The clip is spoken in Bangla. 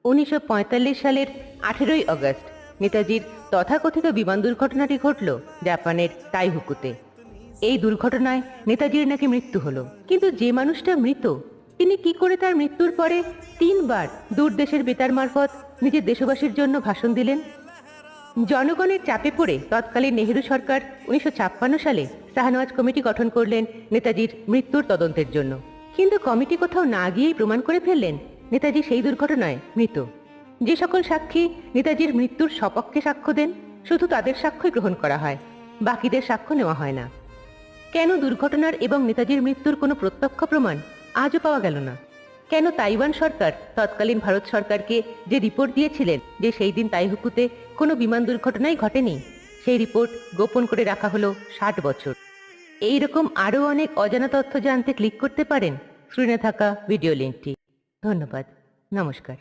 1945 সালের 18ই আগস্ট নেতাজির তথাকথিত বিমান দুর্ঘটনাটি ঘটল জাপানের তাইহুকুতে। এই দুর্ঘটনায় নেতাজির নাকি মৃত্যু হলো, কিন্তু যে মানুষটা মৃত তিনি কি করে তার মৃত্যুর পরে 3বার দূর দেশের বেতার মারফত নিজের দেশবাসীর জন্য ভাষণ দিলেন? জনগণের চাপে পড়ে তৎকালীন নেহেরু সরকার 1956 সালে শাহনওয়াজ কমিটি গঠন করলেন নেতাজির মৃত্যুর তদন্তের জন্য। কিন্তু কমিটি কোথাও না গিয়েই প্রমাণ করে ফেললেন নেতাজি সেই দুর্ঘটনায় মৃত। যে সকল সাক্ষী নেতাজির মৃত্যুর সপক্ষে সাক্ষ্য দেন, শুধু তাদের সাক্ষ্যই গ্রহণ করা হয়, বাকিদের সাক্ষ্য নেওয়া হয় না। কেন দুর্ঘটনার এবং নেতাজির মৃত্যুর কোনো প্রত্যক্ষ প্রমাণ আজও পাওয়া গেল না? কেন তাইওয়ান সরকার তৎকালীন ভারত সরকারকে যে রিপোর্ট দিয়েছিলেন যে সেই দিন তাইহুকুতে কোনো বিমান দুর্ঘটনাই ঘটেনি, সেই রিপোর্ট গোপন করে রাখা হলো 60 বছর? এই রকম আরও অনেক অজানা তথ্য জানতে ক্লিক করতে পারেন স্ক্রিনে থাকা ভিডিও লিঙ্কটি। ধন্যবাদ। নমস্কার।